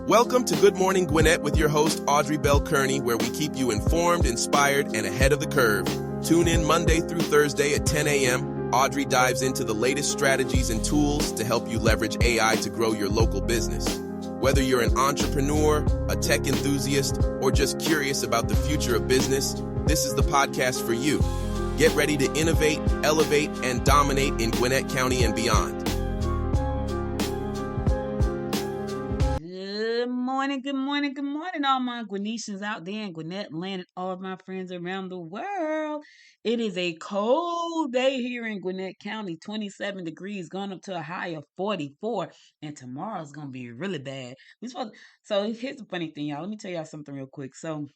Welcome to Good Morning Gwinnett with your host, Audrey Bell-Kearney, where we keep you informed, inspired, and ahead of the curve. Tune in Monday through Thursday at 10 a.m. Audrey dives into the latest strategies and tools to help you leverage AI to grow your local business. Whether you're an entrepreneur, a tech enthusiast, or just curious about the future of business, this is the podcast for you. Get ready to innovate, elevate, and dominate in Gwinnett County and beyond. Good morning, all my Gwinnetians out there in Gwinnett land and all of my friends around the world. It is a cold day here in Gwinnett County, 27 degrees, going up to a high of 44, and tomorrow's going to be really bad. So here's the funny thing, y'all. Let me tell y'all something real quick. So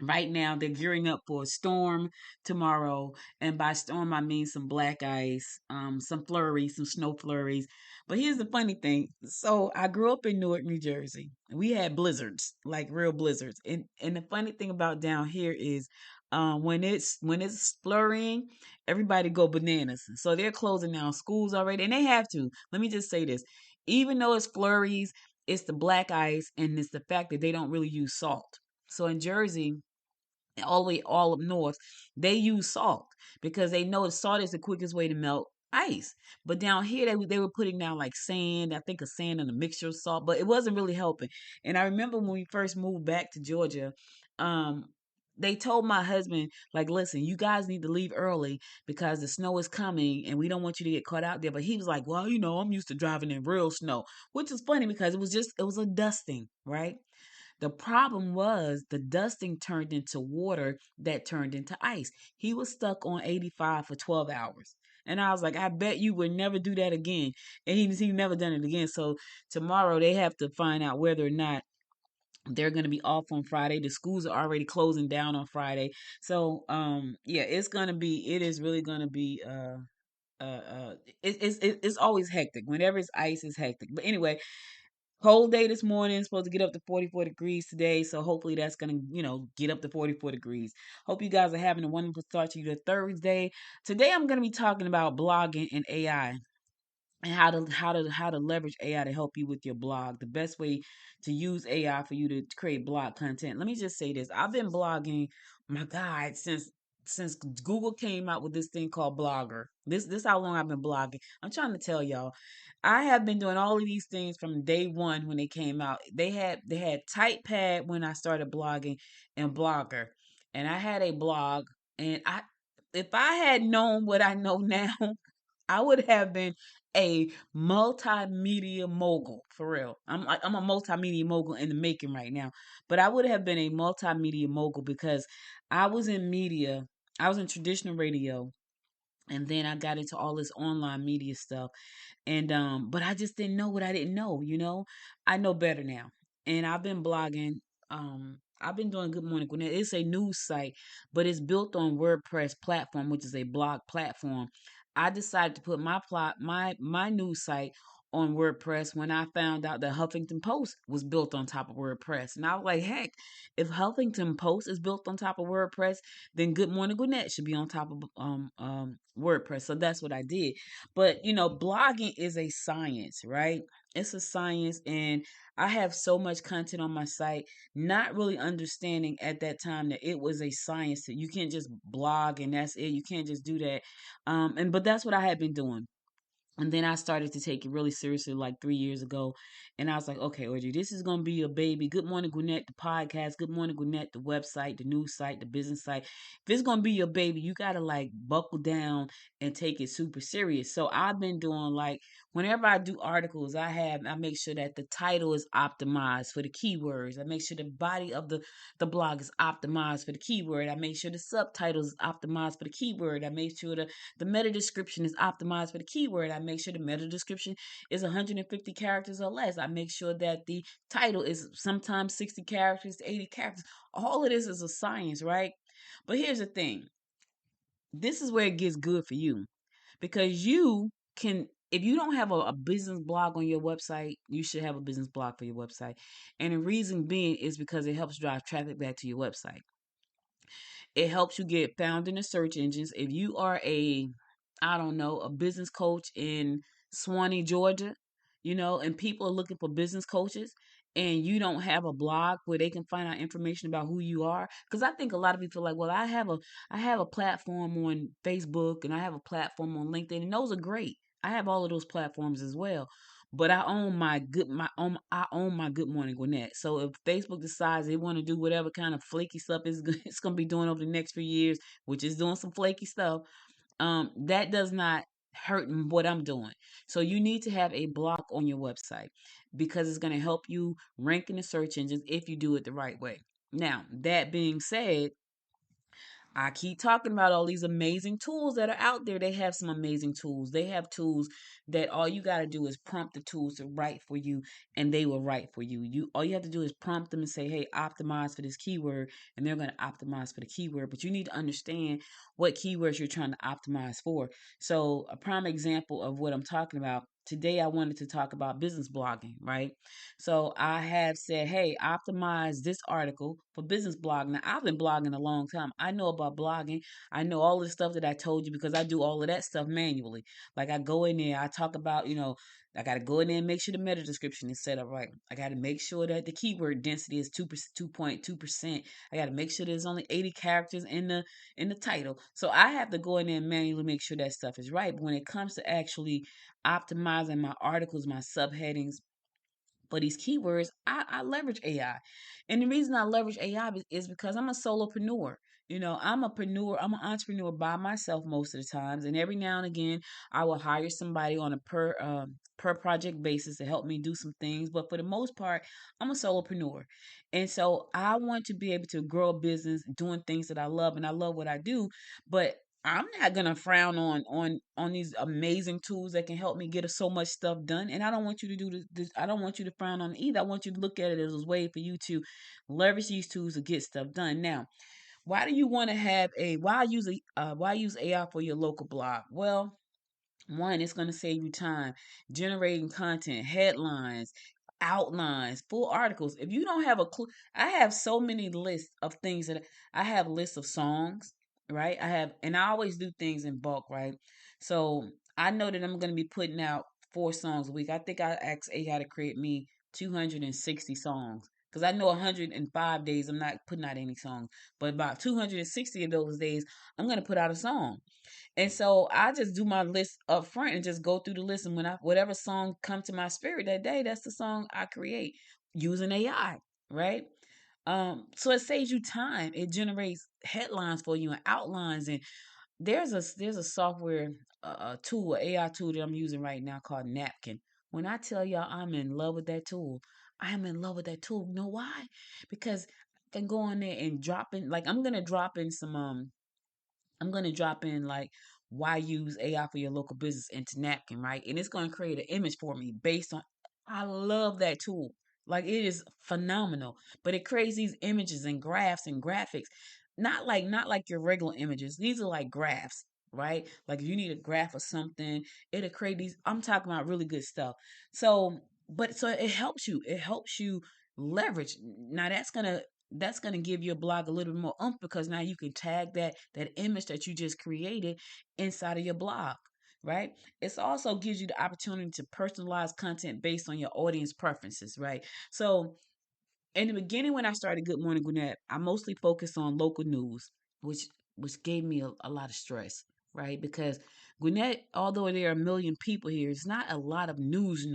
right now, they're gearing up for a storm tomorrow, and by storm I mean some black ice, some flurries, some snow flurries. But here's the funny thing: so I grew up in Newark, New Jersey, and we had blizzards, like real blizzards. And the funny thing about down here is, when it's flurrying, everybody go bananas. So they're closing down schools already, and they have to. Let me just say this: even though it's flurries, it's the black ice, and it's the fact that they don't really use salt. So in Jersey, all the way all up north, they use salt because they know salt is the quickest way to melt ice. But down here, they were putting down like sand, I think a sand and a mixture of salt, but it wasn't really helping. And I remember when we first moved back to Georgia, um, they told my husband, like, listen, you guys need to leave early because the snow is coming and we don't want you to get caught out there. But he was like, well, I'm used to driving in real snow, which is funny because it was a dusting, right? The problem was the dusting turned into water that turned into ice. He was stuck on 85 for 12 hours. And I was like, I bet you would never do that again. And he never done it again. So tomorrow they have to find out whether or not they're going to be off on Friday. The schools are already closing down on Friday. So yeah, it is really going to be it's always hectic. Whenever it's ice, it's hectic. But anyway, cold day this morning, supposed to get up to 44 degrees today. So hopefully that's going to, get up to 44 degrees. Hope you guys are having a wonderful start to your Thursday. Today I'm going to be talking about blogging and AI and how to leverage AI to help you with your blog. The best way to use AI for you to create blog content. Let me just say this. I've been blogging, my God, since Google came out with this thing called Blogger. This how long I've been blogging. I'm trying to tell y'all. I have been doing all of these things from day one when they came out. They had TypePad when I started blogging and Blogger. And I had a blog, and I if I had known what I know now, I would have been a multimedia mogul for real. I'm a multimedia mogul in the making right now, but I would have been a multimedia mogul because I was in media. I was in traditional radio, and then I got into all this online media stuff. And but I just didn't know what I didn't know. I know better now. And I've been blogging. I've been doing Good Morning Gwinnett. It's a news site, but it's built on WordPress platform, which is a blog platform. I decided to put my news site on WordPress when I found out that Huffington Post was built on top of WordPress. And I was like, heck, if Huffington Post is built on top of WordPress, then Good Morning Gwinnett should be on top of WordPress. So that's what I did. But blogging is a science, right? It's a science, and I have so much content on my site, not really understanding at that time that it was a science. That you can't just blog and that's it. You can't just do that. But that's what I had been doing. And then I started to take it really seriously like 3 years ago. And I was like, okay, Audrey, this is going to be your baby. Good Morning Gwinnett, the podcast. Good Morning Gwinnett, the website, the news site, the business site. If it's going to be your baby, you got to like buckle down and take it super serious. So I've been doing like, whenever I do articles, I make sure that the title is optimized for the keywords. I make sure the body of the blog is optimized for the keyword. I make sure the subtitles is optimized for the keyword. I make sure the meta description is optimized for the keyword. I make sure the meta description is 150 characters or less. I make sure that the title is sometimes 60 characters to 80 characters. All of this is a science, right? But here's the thing. This is where it gets good for you because you can, if you don't have a business blog on your website, you should have a business blog for your website. And the reason being is because it helps drive traffic back to your website. It helps you get found in the search engines. If you are I don't know, a business coach in Swanee, Georgia, and people are looking for business coaches, and you don't have a blog where they can find out information about who you are. Because I think a lot of people are like, well, I have a platform on Facebook and I have a platform on LinkedIn, and those are great. I have all of those platforms as well. But I own my Good Morning Gwinnett. So if Facebook decides they want to do whatever kind of flaky stuff it's going to be doing over the next few years, which is doing some flaky stuff, that does not hurt what I'm doing. So you need to have a block on your website because it's going to help you rank in the search engines if you do it the right way. Now, that being said, I keep talking about all these amazing tools that are out there. They have some amazing tools. They have tools that all you got to do is prompt the tools to write for you, and they will write for you. You all you have to do is prompt them and say, "Hey, optimize for this keyword," and they're going to optimize for the keyword. But you need to understand what keywords you're trying to optimize for. So, a prime example of what I'm talking about today, I wanted to talk about business blogging, right? So I have said, hey, optimize this article for business blogging. Now, I've been blogging a long time. I know about blogging. I know all the stuff that I told you because I do all of that stuff manually. Like I go in there, I talk about, I got to go in there and make sure the meta description is set up right. I got to make sure that the keyword density is 2.2%. I got to make sure there's only 80 characters in the title. So I have to go in there and manually make sure that stuff is right. But when it comes to actually optimizing my articles, my subheadings, for these keywords, I leverage AI. And the reason I leverage AI is because I'm a solopreneur. I'm an entrepreneur by myself most of the times. And every now and again, I will hire somebody on a per project basis to help me do some things. But for the most part, I'm a solopreneur. And so I want to be able to grow a business doing things that I love, and I love what I do. But I'm not gonna frown on these amazing tools that can help me get so much stuff done. And I don't want you to do this. I don't want you to frown on it either. I want you to look at it as a way for you to leverage these tools to get stuff done. Now, why do you want to have a why use AI for your local blog? Well, one, it's going to save you time generating content, headlines, outlines, full articles. If you don't have a clue, I have so many lists of things that I have lists of songs, right? And I always do things in bulk, right? So I know that I'm going to be putting out 4 songs a week. I think I asked AI to create me 260 songs. Because I know 105 days I'm not putting out any songs. But about 260 of those days, I'm going to put out a song. And so I just do my list up front and just go through the list. And when whatever song come to my spirit that day, that's the song I create using AI, right? So it saves you time. It generates headlines for you and outlines. And there's a software tool, an AI tool that I'm using right now called Napkin. When I tell y'all I'm in love with that tool, I am in love with that tool. You know why? Because I can go on there and drop in, like I'm gonna drop in like why use AI for your local business into Napkin, right? And it's gonna create an image for me based on. I love that tool. Like it is phenomenal. But it creates these images and graphs and graphics, not like your regular images. These are like graphs, right? Like if you need a graph or something, it'll create these. I'm talking about really good stuff. So it helps you. It helps you leverage. Now that's gonna give your blog a little bit more oomph because now you can tag that image that you just created inside of your blog, right? It also gives you the opportunity to personalize content based on your audience preferences, right? So in the beginning when I started Good Morning Gwinnett, I mostly focused on local news, which which gave me a lot of stress, right? Because Gwinnett, although there are a million people here, it's not a lot of news.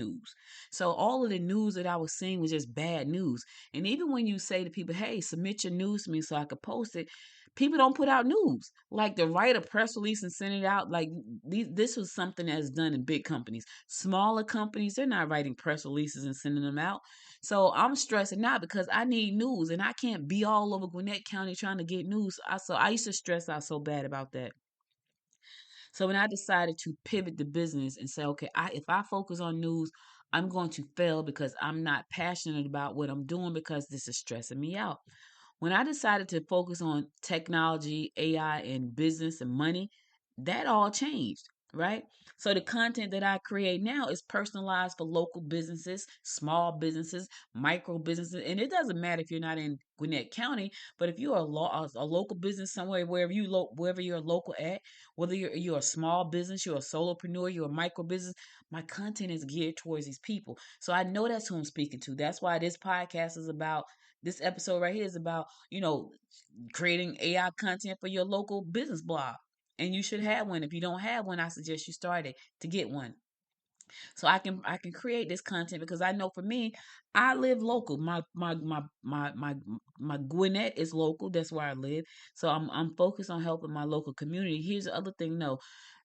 So all of the news that I was seeing was just bad news. And even when you say to people, hey, submit your news to me so I could post it, people don't put out news. Like to write a press release and send it out, like this was something that's done in big companies. Smaller companies, they're not writing press releases and sending them out. So I'm stressing out because I need news and I can't be all over Gwinnett County trying to get news. So I used to stress out so bad about that. So when I decided to pivot the business and say, okay, if I focus on news, I'm going to fail because I'm not passionate about what I'm doing because this is stressing me out. When I decided to focus on technology, AI, and business and money, that all changed, right? So the content that I create now is personalized for local businesses, small businesses, micro businesses, and it doesn't matter if you're not in Gwinnett County, but if you're a local business somewhere, wherever you're local at, whether you're a small business, you're a solopreneur, you're a micro business, my content is geared towards these people. So I know that's who I'm speaking to. That's why this podcast is about. This episode right here is about, creating AI content for your local business blog. And you should have one. If you don't have one, I suggest you start it to get one. So I can create this content because I know for me, I live local. My Gwinnett is local. That's where I live. So I'm focused on helping my local community. Here's the other thing, though.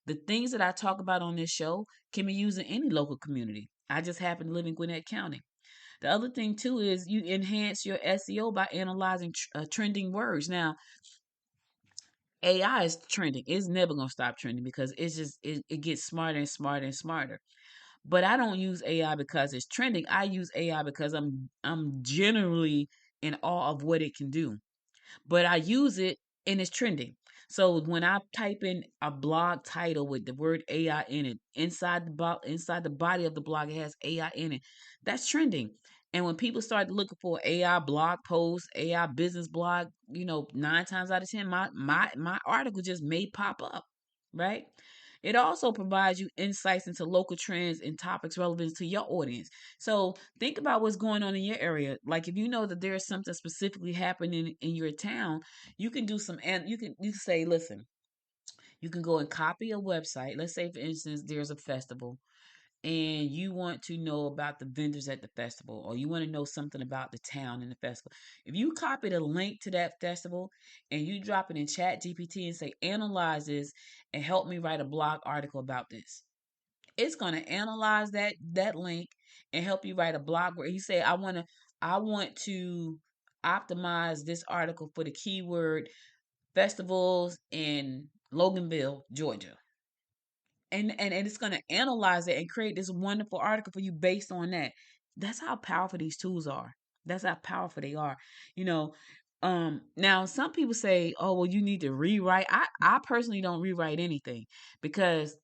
The things that I talk about on this show can be used in any local community. I just happen to live in Gwinnett County. The other thing too is you enhance your SEO by analyzing trending words. Now, AI is trending. It's never gonna stop trending because it gets smarter and smarter and smarter. But I don't use AI because it's trending. I use AI because I'm generally in awe of what it can do, but I use it and it's trending. So when I type in a blog title with the word AI in it, inside the body of the blog, it has AI in it. That's trending. And when people start looking for AI blog posts, AI business blog, 9 times out of 10, my article just may pop up, right? It also provides you insights into local trends and topics relevant to your audience. So think about what's going on in your area. Like if you know that there's something specifically happening in your town, you can do some, and you can say, listen, you can go and copy a website. Let's say, for instance, there's a festival and you want to know about the vendors at the festival, or you want to know something about the town and the festival. If you copy the link to that festival and you drop it in Chat GPT and say, analyze this and help me write a blog article about this, it's going to analyze that link and help you write a blog where you say, I want to optimize this article for the keyword festivals in Loganville, Georgia. And it's going to analyze it and create this wonderful article for you based on that. That's how powerful these tools are. That's how powerful they are. You know, now some people say, "Oh, well, you need to rewrite." I personally don't rewrite anything because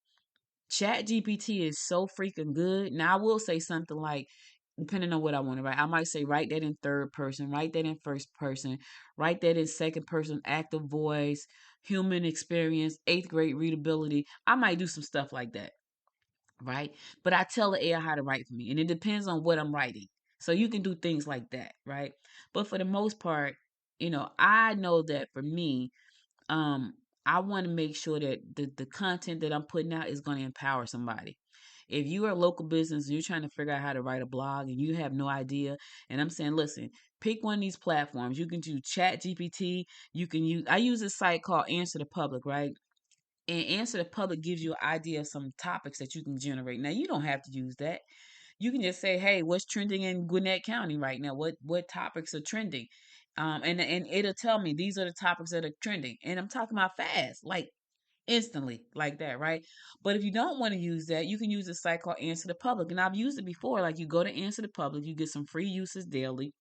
Chat GPT is so freaking good. Now I will say something like, depending on what I want to write, I might say write that in third person, write that in first person, write that in second person, active voice, human experience, eighth grade readability. I might do some stuff like that, right? But I tell the AI how to write for me, and it depends on what I'm writing. So you can do things like that, right? But for the most part, I know that for me, um, I want to make sure that the content that I'm putting out is going to empower somebody. If you are a local business and you're trying to figure out how to write a blog and you have no idea, and I'm saying, listen, pick one of these platforms. You can do Chat GPT. I use a site called Answer the Public, right? And Answer the Public gives you an idea of some topics that you can generate. Now, you don't have to use that. You can just say, "Hey, what's trending in Gwinnett County right now? What topics are trending?" And it'll tell me these are the topics that are trending. And I'm talking about fast, like instantly, like that, right? But if you don't want to use that, you can use a site called Answer the Public. And I've used it before. Like you go to Answer the Public, you get some free uses daily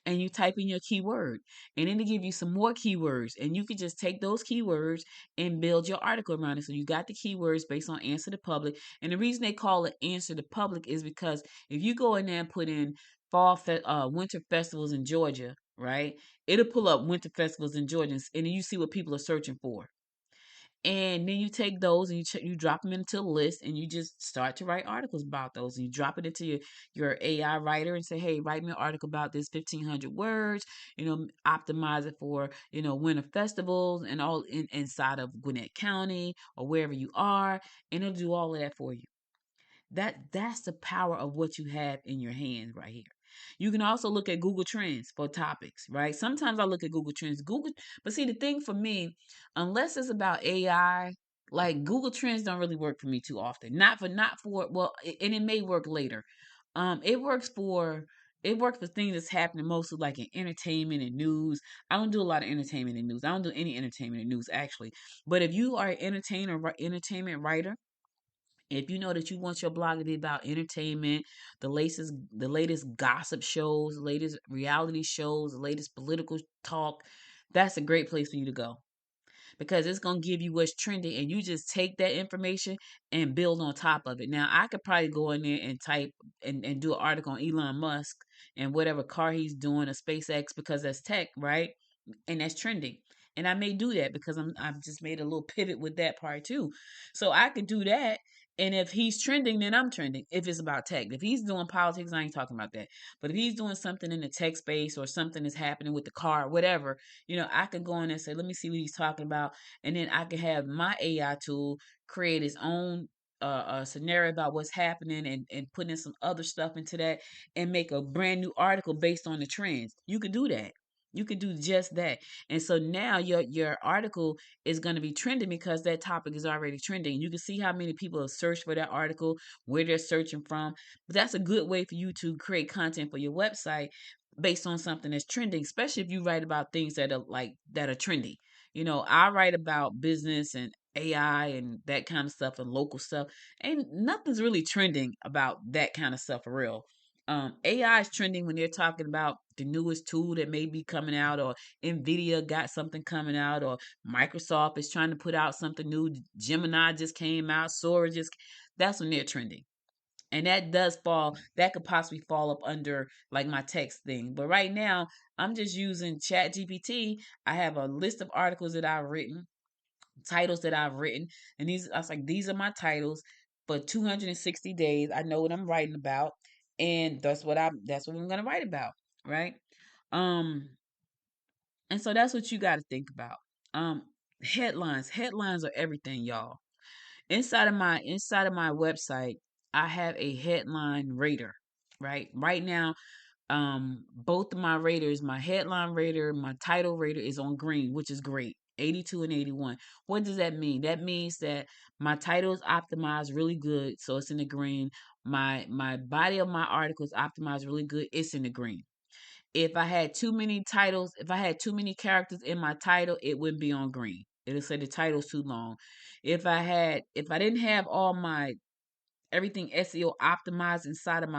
and you type in your keyword and then they give you some more keywords and you can just take those keywords and build your article around it. So you got the keywords based on Answer the Public. And the reason they call it Answer the Public is because if you go in there and put in winter festivals in Georgia, right, it'll pull up winter festivals in Georgia and then you see what people are searching for. And then you take those and you drop them into a list and you just start to write articles about those. And you drop it into your AI writer and say, hey, write me an article about this 1,500 words, optimize it for, winter festivals and all inside of Gwinnett County or wherever you are. And it'll do all of that for you. That's the power of what you have in your hands right here. You can also look at Google Trends for topics, right? Sometimes I look at Google Trends. But see the thing for me, unless it's about AI, like Google Trends don't really work for me too often. Not for well, and it may work later. It works for things that's happening mostly like in entertainment and news. I don't do a lot of entertainment and news. I don't do any entertainment and news actually. But if you are an entertainment writer, if you know that you want your blog to be about entertainment, the latest gossip shows, the latest reality shows, the latest political talk, that's a great place for you to go. because it's going to give you what's trending, and you just take that information and build on top of it. Now, I could probably go in there and type and do an article on Elon Musk and whatever car he's doing, a SpaceX, because that's tech, right? And that's trending. And I may do that because I've just made a little pivot with that part too. So I could do that. And if he's trending, then I'm trending. If it's about tech, if he's doing politics, I ain't talking about that. But if he's doing something in the tech space or something is happening with the car, whatever, I can go in and say, let me see what he's talking about, and then I can have my AI tool create its own scenario about what's happening, and put in some other stuff into that, and make a brand new article based on the trends. You could do that. You could do just that. And so now your article is going to be trending because that topic is already trending. You can see how many people have searched for that article, where they're searching from. But that's a good way for you to create content for your website based on something that's trending, especially if you write about things that are trendy. I write about business and AI and that kind of stuff and local stuff. And nothing's really trending about that kind of stuff for real. AI is trending when they're talking about the newest tool that may be coming out, or Nvidia got something coming out, or Microsoft is trying to put out something new. Gemini just came out, Sora just. That's when they're trending, and that could possibly fall up under like my text thing. But right now, I'm just using Chat GPT. I have a list of articles that I've written, titles that I've written, and I was like, these are my titles for 260 days. I know what I'm writing about, and that's what I'm gonna write about, right? Um, and so that's what you got to think about. Um, headlines are everything, y'all. Inside of my website, I have a headline rater, right? Right now, both of my raters, my headline rater, my title rater is on green, which is great. 82 and 81. What does that mean? That means that my title is optimized really good, so it's in the green. My body of my article is optimized really good, it's in the green. If I had too many titles, if I had too many characters in my title, it wouldn't be on green. It'll say the title's too long. If I didn't have all my everything SEO optimized inside of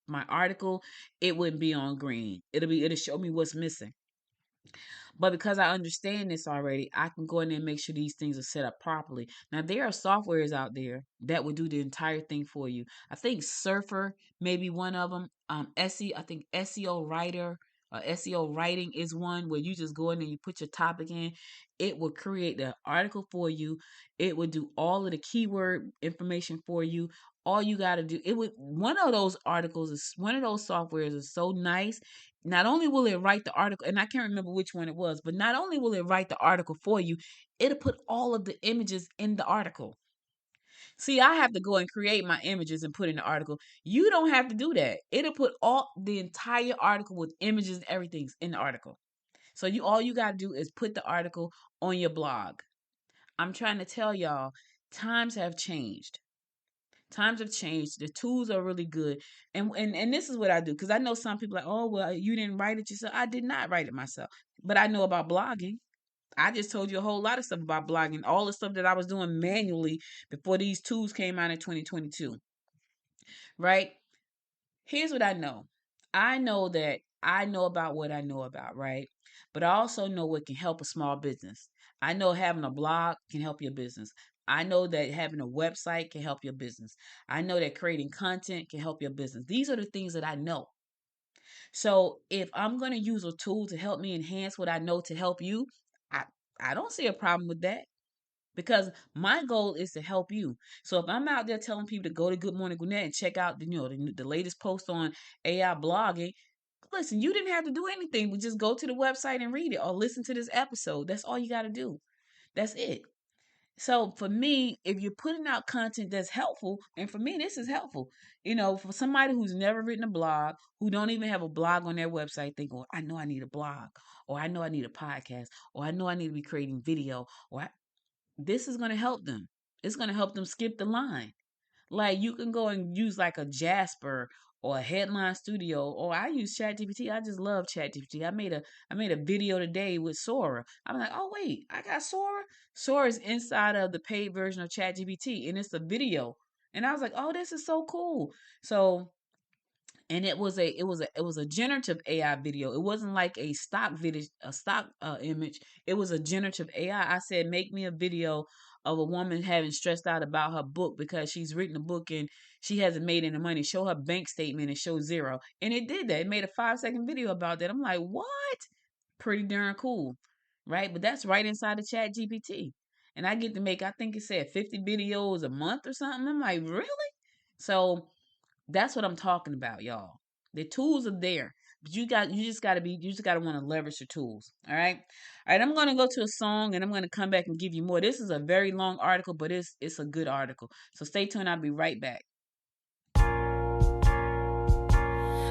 my article, it wouldn't be on green. It'll show me what's missing. But because I understand this already, I can go in there and make sure these things are set up properly. Now, there are softwares out there that will do the entire thing for you. I think Surfer may be one of them. I think SEO Writer, SEO Writing is one where you just go in and you put your topic in. It will create the article for you. It will do all of the keyword information for you. All you got to do, one of those articles is one of those softwares is so nice. Not only will it write the article, and I can't remember which one it was, but not only will it write the article for you, it'll put all of the images in the article. See, I have to go and create my images and put in the article. You don't have to do that. It'll put all the entire article with images and everything's in the article. So all you got to do is put the article on your blog. I'm trying to tell y'all, times have changed. Times have changed. The tools are really good. And this is what I do. Because I know some people are like, oh, well, you didn't write it yourself. I did not write it myself. But I know about blogging. I just told you a whole lot of stuff about blogging. All the stuff that I was doing manually before these tools came out in 2022. Right? Here's what I know. I know that I know about what I know about, right? But I also know what can help a small business. I know having a blog can help your business. I know that having a website can help your business. I know that creating content can help your business. These are the things that I know. So if I'm going to use a tool to help me enhance what I know to help you, I I don't see a problem with that, because my goal is to help you. So if I'm out there telling people to go to Good Morning Gwinnett and check out the latest post on AI blogging, listen, you didn't have to do anything but just go to the website and read it, or listen to this episode. That's all you got to do. That's it. So for me, if you're putting out content that's helpful, and for me this is helpful, for somebody who's never written a blog, who don't even have a blog on their website, think, oh, I know I need a blog, or I know I need a podcast, or I know I need to be creating video, this is going to help them. It's going to help them skip the line. Like, you can go and use like a Jasper or a Headline Studio, or I use ChatGPT. I just love ChatGPT. I made a video today with Sora. I'm like, oh wait, I got Sora. Sora is inside of the paid version of ChatGPT, and it's a video. And I was like, oh, this is so cool. So and it was a generative AI video. It wasn't like a stock video, a stock image. It was a generative AI. I said, make me a video of a woman having stressed out about her book because she's written a book and she hasn't made any money. Show her bank statement and show zero. And it did that. It made a 5-second video about that. I'm like, what? Pretty darn cool, right? But that's right inside the Chat GPT. And I get to make, I think it said 50 videos a month or something. I'm like, really? So that's what I'm talking about, y'all. The tools are there, but you just gotta want to leverage your tools. All right. I'm gonna go to a song and I'm gonna come back and give you more. This is a very long article, but it's a good article. So stay tuned. I'll be right back.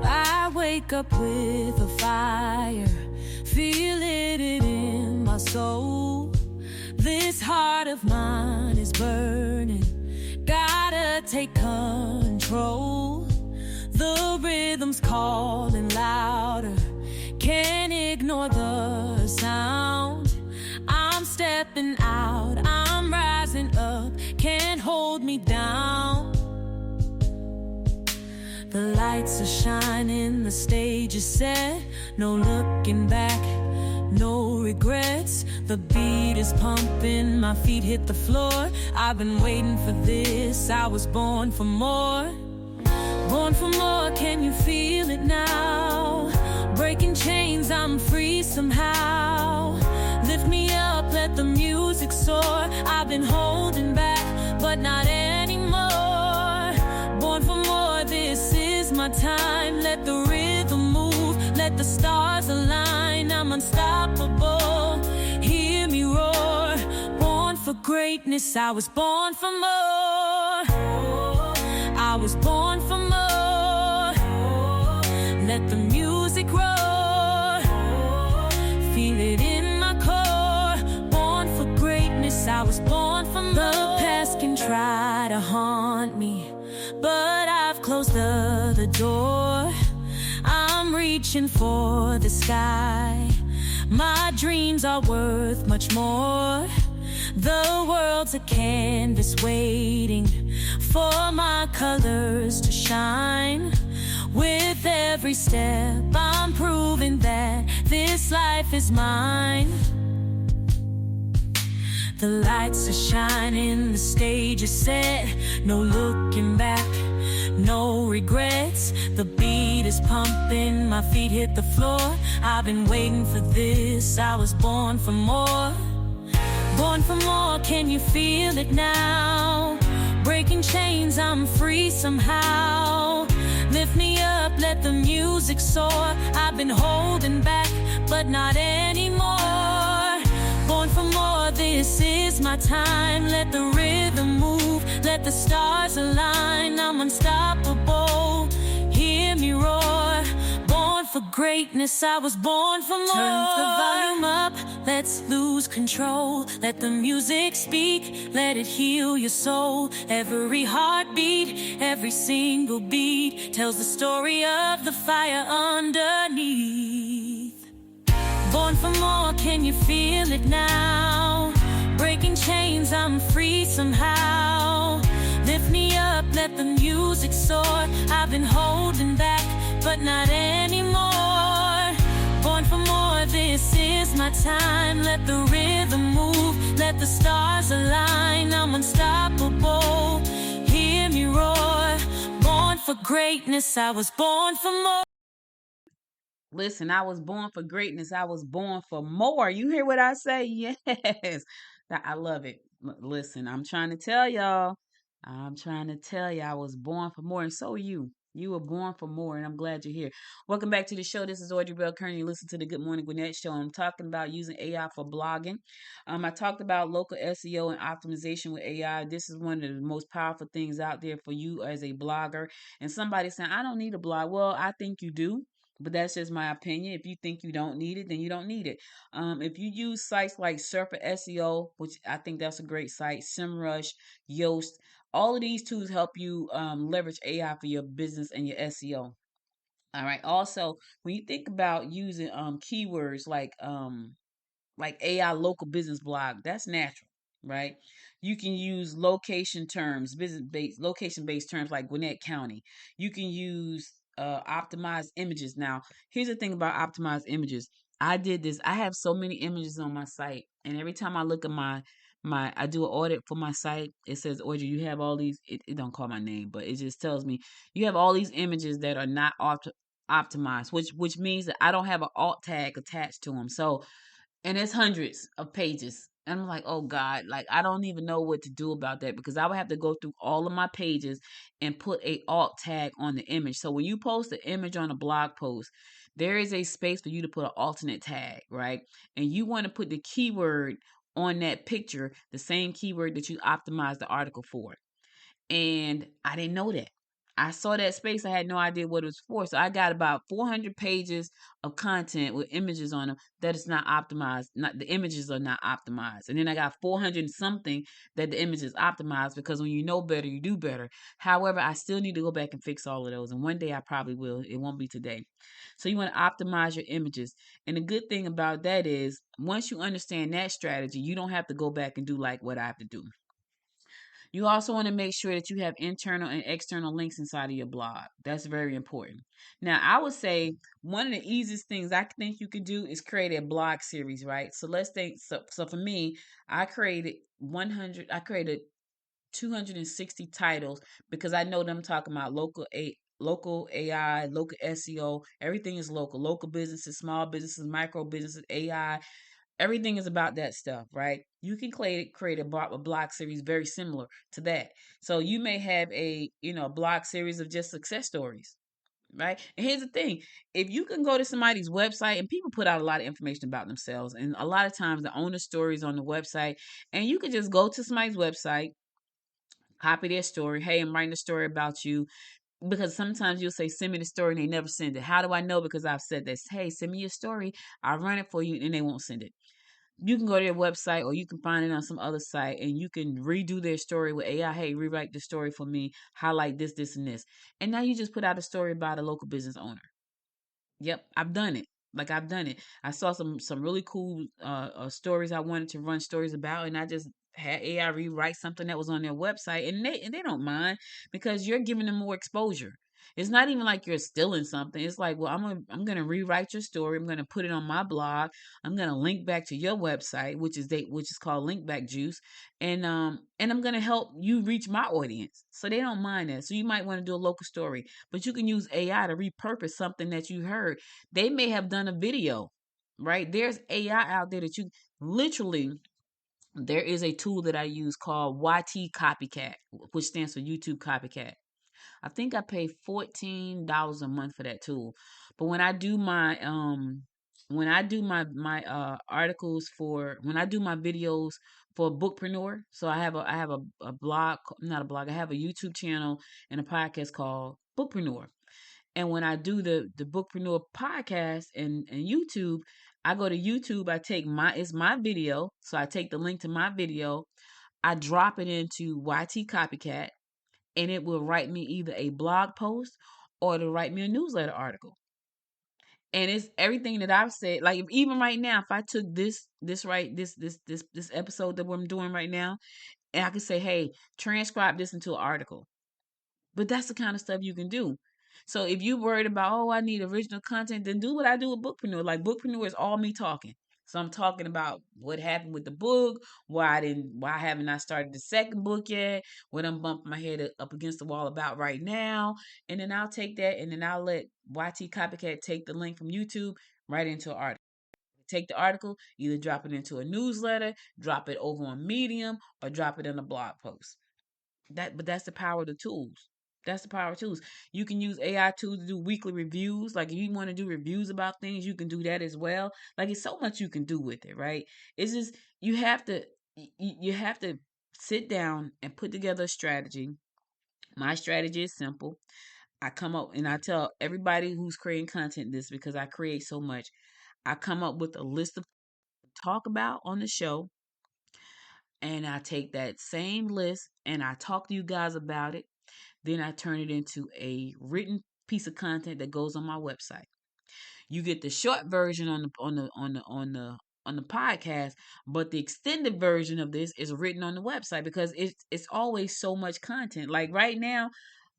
I wake up with a fire, feeling it in my soul. This heart of mine is burning, gotta take control. The rhythm's calling louder, can't ignore the sound. I'm stepping out, I'm rising up, can't hold me down. The lights are shining, the stage is set, no looking back, no regrets. The beat is pumping, my feet hit the floor. I've been waiting for this, I was born for more. Born for more, can you feel it now? Breaking chains, I'm free somehow. Lift me up, let the music soar. I've been holding back, but not anymore. Born for more, this is my time. Let the rhythm move, let the stars align. I'm unstoppable, hear me roar. Born for greatness, I was born for more. I was born for more. Let the music roar, feel it in my core. Born for greatness, I was born for more. The past can try to haunt me, but I've closed the door. I'm reaching for the sky, my dreams are worth much more. The world's a canvas waiting for my colors to shine. With every step I'm proving that this life is mine. The lights are shining, the stage is set, no looking back, no regrets. The beat is pumping, my feet hit the floor. I've been waiting for this, I was born for more. Born for more, can you feel it now? Breaking chains, I'm free somehow. Lift me up, let the music soar. I've been holding back, but not anymore. Born for more, this is my time. Let the rhythm move, let the stars align. I'm unstoppable, hear me roar. Born for greatness, I was born for more. Turn the volume up, let's lose control. Let the music speak, let it heal your soul. Every heartbeat, every single beat tells the story of the fire underneath. Born for more, can you feel it now? Breaking chains, I'm free somehow. Lift me up, let the music soar. I've been holding back, but not anymore. Born for more, this is my time. Let the rhythm move, let the stars align. I'm unstoppable, hear me roar. Born for greatness, I was born for more. Listen, I was born for greatness. I was born for more. You hear what I say? Yes. I love it. Listen, I'm trying to tell y'all. I'm trying to tell you I was born for more, and so are you. You were born for more, and I'm glad you're here. Welcome back to the show. This is Audrey Bell-Kearney. Listen to the Good Morning Gwinnett show. I'm talking about using AI for blogging. I talked about local SEO and optimization with AI. This is one of the most powerful things out there for you as a blogger. And somebody saying, I don't need a blog. Well, I think you do. But that's just my opinion. If you think you don't need it, then you don't need it. If you use sites like Surfer SEO, which I think that's a great site, SEMrush, Yoast, all of these tools help you leverage AI for your business and your SEO. All right. Also, when you think about using keywords like AI local business blog, that's natural, right? You can use location terms, business based location based terms like Gwinnett County. You can use optimized images. Now, here's the thing about optimized images. I did this. I have so many images on my site, and every time I look at I do an audit for my site. It says, Audrey, you have all these. It don't call my name, but it just tells me you have all these images that are not optimized, which means that I don't have an alt tag attached to them. So, and it's hundreds of pages. And I'm like, oh God, like I don't even know what to do about that because I would have to go through all of my pages and put a alt tag on the image. So when you post the image on a blog post, there is a space for you to put an alternate tag, right? And you want to put the keyword on that picture, the same keyword that you optimized the article for. And I didn't know that. I saw that space. I had no idea what it was for. So I got about 400 pages of content with images on them that is not optimized. Not the images are not optimized. And then I got 400 and something that the image is optimized because when you know better, you do better. However, I still need to go back and fix all of those. And one day I probably will. It won't be today. So you want to optimize your images. And the good thing about that is once you understand that strategy, you don't have to go back and do like what I have to do. You also want to make sure that you have internal and external links inside of your blog. That's very important. Now, I would say one of the easiest things I think you could do is create a blog series, right? So let's think. So for me, I created 260 titles because I know them talking about local AI, local SEO. Everything is local. Local businesses, small businesses, micro businesses, AI. Everything is about that stuff, right? You can create a blog series very similar to that. So you may have a blog series of just success stories, right? And here's the thing: if you can go to somebody's website, and people put out a lot of information about themselves, and a lot of times the owner stories on the website, and you can just go to somebody's website, copy their story. Hey, I'm writing a story about you. Because sometimes you'll say, send me the story, and they never send it. How do I know? Because I've said this. Hey, send me your story. I'll run it for you, and they won't send it. You can go to their website or you can find it on some other site and you can redo their story with AI. Hey, rewrite the story for me, highlight this, this, and this. And now you just put out a story about a local business owner. Yep, I've done it. Like I've done it. I saw some really cool stories I wanted to run stories about, and I just had AI rewrite something that was on their website, and they don't mind because you're giving them more exposure. It's not even like you're stealing something. It's like, well, I'm gonna rewrite your story. I'm gonna put it on my blog. I'm gonna link back to your website, which is called Link Back Juice, and I'm gonna help you reach my audience. So they don't mind that. So you might want to do a local story, but you can use AI to repurpose something that you heard. They may have done a video, right? There's AI out there that you literally, there is a tool that I use called YT Copycat, which stands for YouTube Copycat. I think I pay $14 a month for that tool. But when I do my articles for when I do my videos for Bookpreneur, so I have a blog, not a blog, I have a YouTube channel and a podcast called Bookpreneur. And when I do the Bookpreneur podcast and YouTube, I go to YouTube, I take it's my video. So I take the link to my video, I drop it into YT Copycat, and it will write me either a blog post or it'll write me a newsletter article. And it's everything that I've said. Like if, even right now, if I took this episode that I'm doing right now, and I could say, hey, transcribe this into an article. But that's the kind of stuff you can do. So if you're worried about, oh, I need original content, then do what I do with Bookpreneur. Like Bookpreneur is all me talking. So I'm talking about what happened with the book, why haven't I started the second book yet, what I'm bumping my head up against the wall about right now. And then I'll take that and then I'll let YT Copycat take the link from YouTube right into an article. Take the article, either drop it into a newsletter, drop it over on Medium, or drop it in a blog post. But that's the power of the tools. That's the power of tools. You can use AI tools to do weekly reviews. Like if you want to do reviews about things, you can do that as well. Like it's so much you can do with it, right? It's just you have to sit down and put together a strategy. My strategy is simple. I come up and I tell everybody who's creating content this because I create so much. I come up with a list of talk about on the show, and I take that same list and I talk to you guys about it. Then I turn it into a written piece of content that goes on my website. You get the short version on the podcast, but the extended version of this is written on the website because it's always so much content. Like right now,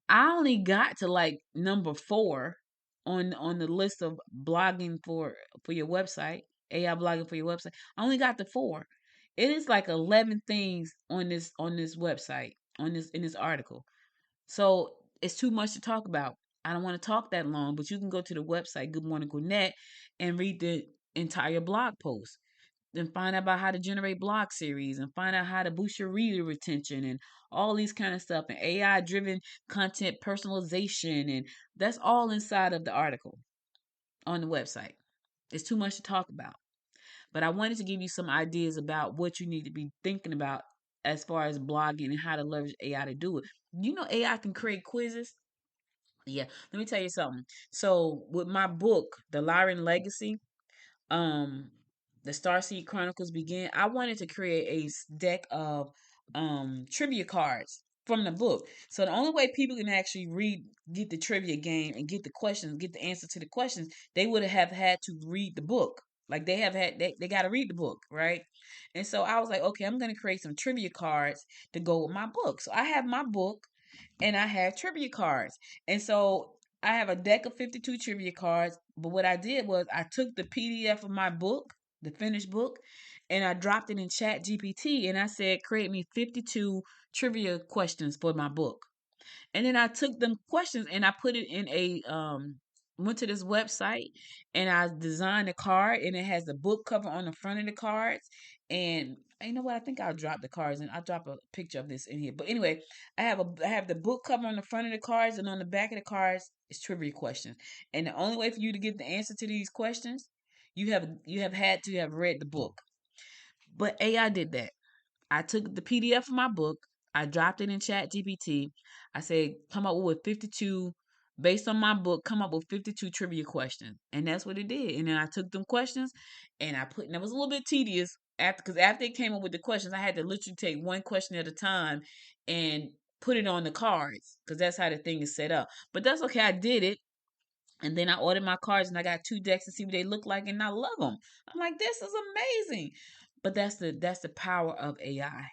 I only got to like number 4 on the list of blogging for your website, AI blogging for your website. I only got to 4. It is like 11 things on this website, on this in this article. So it's too much to talk about. I don't want to talk that long, but you can go to the website Good Morning Gwinnett and read the entire blog post. Then find out about how to generate blog series and find out how to boost your reader retention and all these kind of stuff and AI driven content personalization, and that's all inside of the article on the website. It's too much to talk about. But I wanted to give you some ideas about what you need to be thinking about as far as blogging and how to leverage AI to do it. You know, AI can create quizzes. Yeah, let me tell you something. So with my book, The Lyran Legacy, um the Starseed Chronicles Begin, I wanted to create a deck of trivia cards from the book. So the only way people can actually get the trivia game and get the questions, get the answer to the questions, they would have had to read the book. Like they got to read the book, right? And so I was like, okay, I'm going to create some trivia cards to go with my book. So I have my book and I have trivia cards. And so I have a deck of 52 trivia cards. But what I did was I took the PDF of my book, the finished book, and I dropped it in Chat GPT and I said, create me 52 trivia questions for my book. And then I took them questions and I put it in a went to this website and I designed a card and it has the book cover on the front of the cards. And you know what? I think I'll drop the cards and I'll drop a picture of this in here. But anyway, I have the book cover on the front of the cards and on the back of the cards is trivia questions. And the only way for you to get the answer to these questions, you have had to have read the book. But AI did that. I took the PDF of my book, I dropped it in Chat GPT. I said, come up with 52, based on my book, come up with 52 trivia questions. And that's what it did. And then I took them questions and and it was a little bit tedious because after it came up with the questions, I had to literally take one question at a time and put it on the cards because that's how the thing is set up. But that's okay. I did it. And then I ordered my cards and I got 2 decks to see what they look like and I love them. I'm like, this is amazing. But that's the power of AI.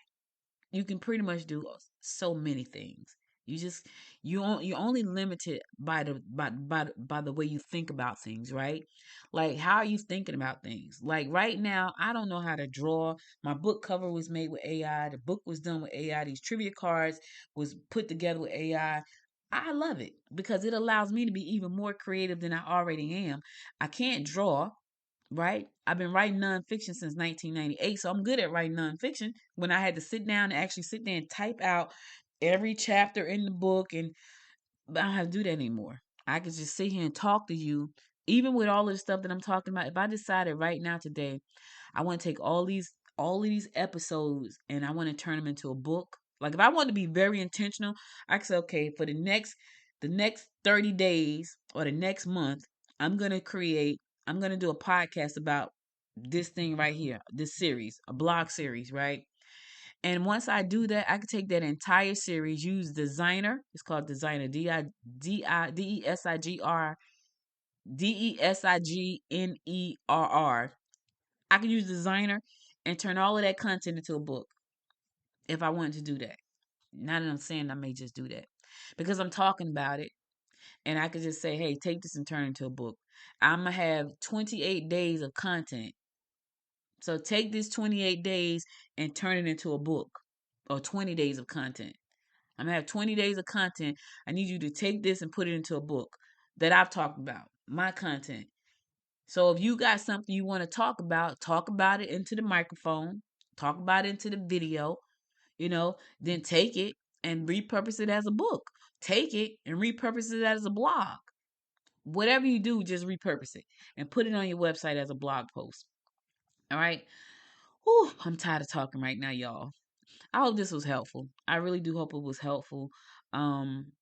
You can pretty much do so many things. You just you're only limited by the way you think about things, right? Like how are you thinking about things? Like right now, I don't know how to draw. My book cover was made with AI. The book was done with AI. These trivia cards was put together with AI. I love it because it allows me to be even more creative than I already am. I can't draw, right? I've been writing nonfiction since 1998, so I'm good at writing nonfiction. When I had to sit down and actually sit there and type out every chapter in the book, and but I don't have to do that anymore. I can just sit here and talk to you, even with all of the stuff that I'm talking about. If I decided right now today, I want to take all of these episodes and I want to turn them into a book. Like if I want to be very intentional, I can say, okay, for the next 30 days or the next month, I'm gonna create, I'm gonna do a podcast about this thing right here, this series, a blog series, right? And once I do that, I can take that entire series, use Designer. It's called Designer, Designer. I can use Designer and turn all of that content into a book if I wanted to do that. Now that I'm saying I may just do that because I'm talking about it and I could just say, hey, take this and turn it into a book. I'm going to have 28 days of content. So take this 28 days and turn it into a book or 20 days of content. I'm going to have 20 days of content. I need you to take this and put it into a book that I've talked about, my content. So if you got something you want to talk about it into the microphone, talk about it into the video, then take it and repurpose it as a book. Take it and repurpose it as a blog. Whatever you do, just repurpose it and put it on your website as a blog post. All right. Whew, I'm tired of talking right now, y'all. I hope this was helpful. I really do hope it was helpful. Um,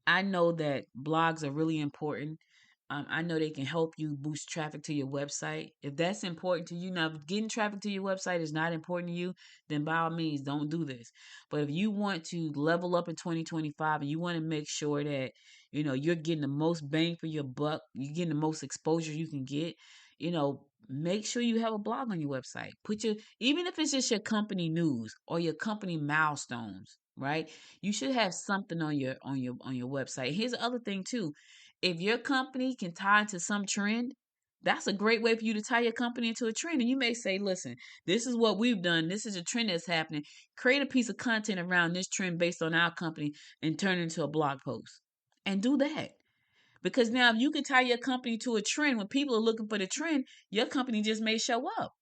I know that blogs are really important. I know they can help you boost traffic to your website. If that's important to you, now if getting traffic to your website is not important to you, then by all means, don't do this. But if you want to level up in 2025 and you want to make sure that you're getting the most bang for your buck, you're getting the most exposure you can get, make sure you have a blog on your website. Even if it's just your company news or your company milestones. right? You should have something on your website. Here's the other thing too. If your company can tie into some trend, that's a great way for you to tie your company into a trend. And you may say, listen, this is what we've done. This is a trend that's happening. Create a piece of content around this trend based on our company and turn it into a blog post. And do that. Because now if you can tie your company to a trend, when people are looking for the trend, your company just may show up.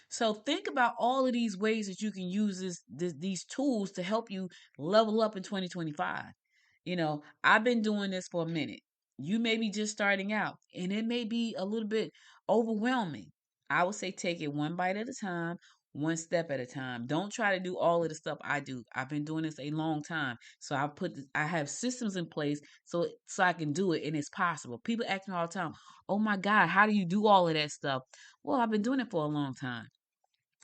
So think about all of these ways that you can use these tools to help you level up in 2025. I've been doing this for a minute. You may be just starting out and it may be a little bit overwhelming. I would say take it one bite at a time, one step at a time. Don't try to do all of the stuff I do. I've been doing this a long time. So I have systems in place so I can do it and it's possible. People ask me all the time, "Oh my God, how do you do all of that stuff?" Well, I've been doing it for a long time.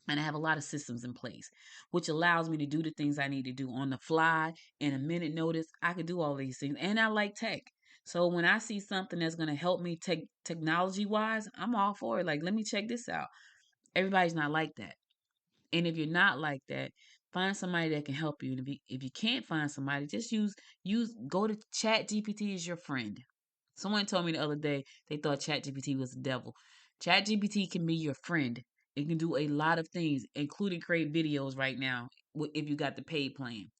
And I have a lot of systems in place, which allows me to do the things I need to do on the fly in a minute notice. I can do all these things. And I like tech. So when I see something that's going to help me technology wise, I'm all for it. Like, let me check this out. Everybody's not like that. And if you're not like that, find somebody that can help you. And if you can't find somebody, just go to Chat GPT as your friend. Someone told me the other day they thought Chat GPT was the devil. Chat GPT can be your friend. It can do a lot of things, including create videos right now if you got the paid plan.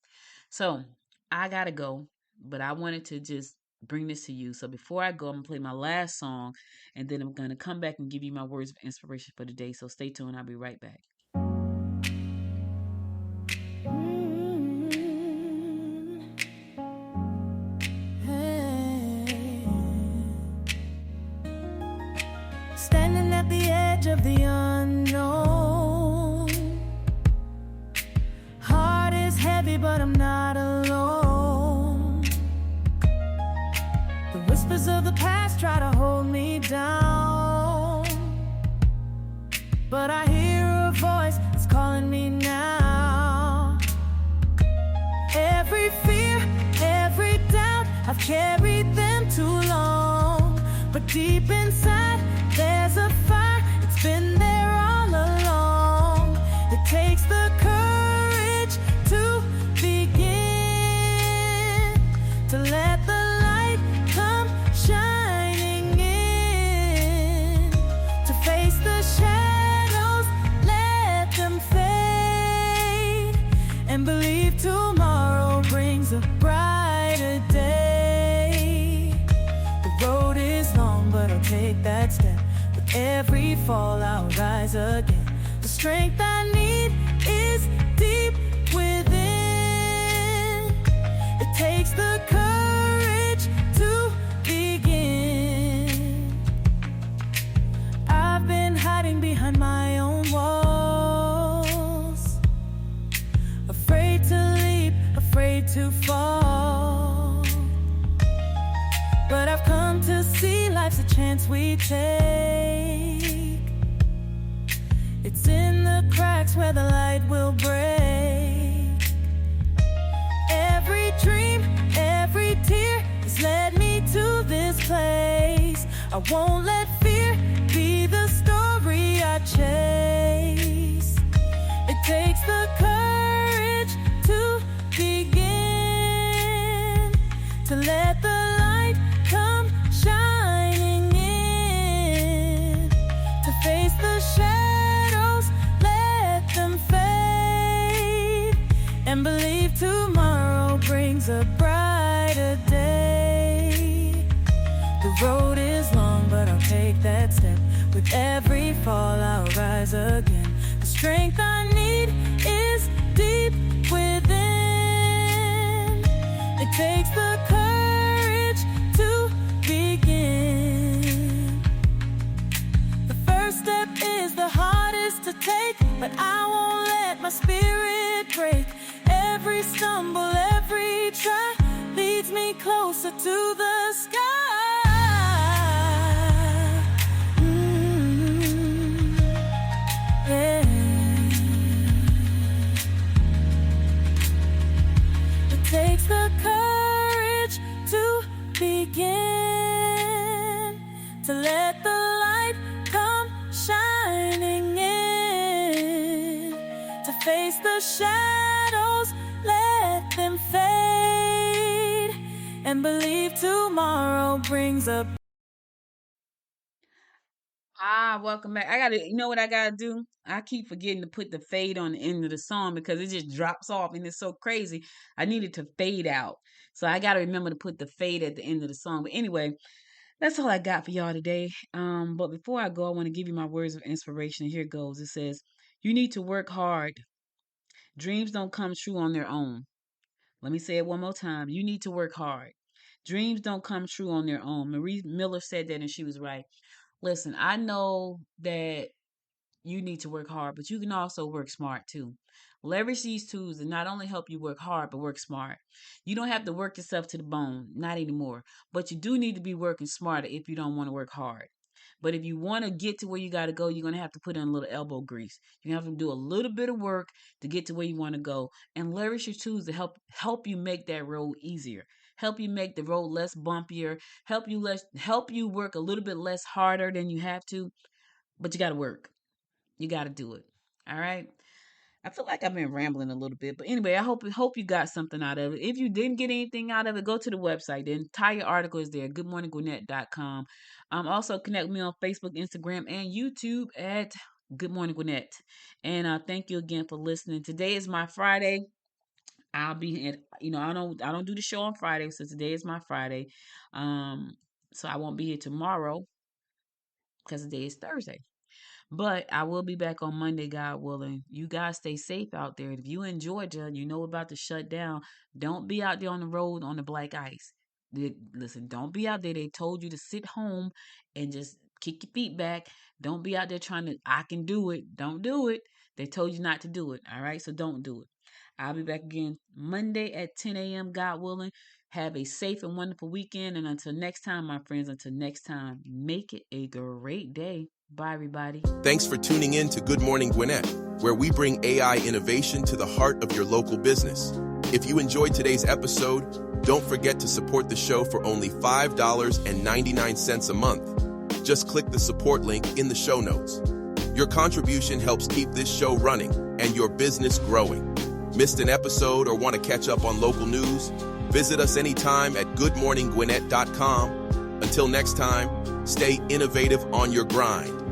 So I gotta go, but I wanted to just bring this to you. So before I go, I'm gonna play my last song, and then I'm gonna come back and give you my words of inspiration for the day. So stay tuned. I'll be right back. Standing at the edge of the unknown. Heart is heavy, but I'm not alone. The whispers of the past try to hold me down, but I hear a voice that's calling me now. Every fear, every doubt, I've carried them too long, but deep inside there's a fire, it's been there all along. It takes the courage to begin, to let the light come shining in, to face the shadows, let them fade, and believe tomorrow brings a brighter day. The road is long, but I'll take that step. With every fall, I'll rise again. The strength I need is deep within. It takes the courage to begin. I've been hiding behind my own walls, afraid to leap, afraid to fall. But I've come to see life's a chance we take. It's in the cracks where the light will break. Every dream, every tear has led me to this place. I won't let fear be the story I chase. It takes the courage to begin, to let the light come shining in, to face the shadows, let them fade, and believe tomorrow brings a brighter day. The road is long, but I'll take that step. With every fall, I'll rise again. The strength I need is deep within. It takes the courage to begin. The first step is the hardest to take, but I won't let my spirit break. Every stumble, every try leads me closer to the sky. Yeah. It takes the courage to begin, to let the light come shining in, to face the shadows, let tomorrow brings up. Welcome back. You know what I gotta do? I keep forgetting to put the fade on the end of the song because it just drops off and it's so crazy. I need it to fade out. So I gotta remember to put the fade at the end of the song. But anyway, that's all I got for y'all today. But before I go, I want to give you my words of inspiration. Here goes. It says, you need to work hard. Dreams don't come true on their own. Let me say it one more time. You need to work hard. Dreams don't come true on their own. Marie Miller said that and she was right. Listen, I know that you need to work hard, but you can also work smart too. Leverage these tools to not only help you work hard, but work smart. You don't have to work yourself to the bone, not anymore. But you do need to be working smarter if you don't want to work hard. But if you want to get to where you got to go, you're going to have to put in a little elbow grease. You have to do a little bit of work to get to where you want to go, and leverage your tools to help you make that road easier. Help you make the road less bumpier. Help you work a little bit less harder than you have to. But you got to work. You got to do it. All right. I feel like I've been rambling a little bit, but anyway, I hope you got something out of it. If you didn't get anything out of it, go to the website. The entire article is there. GoodMorningGwinnett.com. Also connect with me on Facebook, Instagram, and YouTube at Good Morning Gwinnett. And thank you again for listening. Today is my Friday. I'll be at, I don't do the show on Friday, so today is my Friday. So I won't be here tomorrow because today is Thursday. But I will be back on Monday, God willing. You guys stay safe out there. If you in Georgia, you know about to shut down. Don't be out there on the road on the black ice. Listen, don't be out there. They told you to sit home and just kick your feet back. Don't be out there trying to, I can do it. Don't do it. They told you not to do it. All right? So don't do it. I'll be back again Monday at 10 a.m., God willing. Have a safe and wonderful weekend. And until next time, my friends, make it a great day. Bye, everybody. Thanks for tuning in to Good Morning Gwinnett, where we bring AI innovation to the heart of your local business. If you enjoyed today's episode, don't forget to support the show for only $5.99 a month. Just click the support link in the show notes. Your contribution helps keep this show running and your business growing. Missed an episode or want to catch up on local news? Visit us anytime at goodmorninggwinnett.com. Until next time, stay innovative on your grind.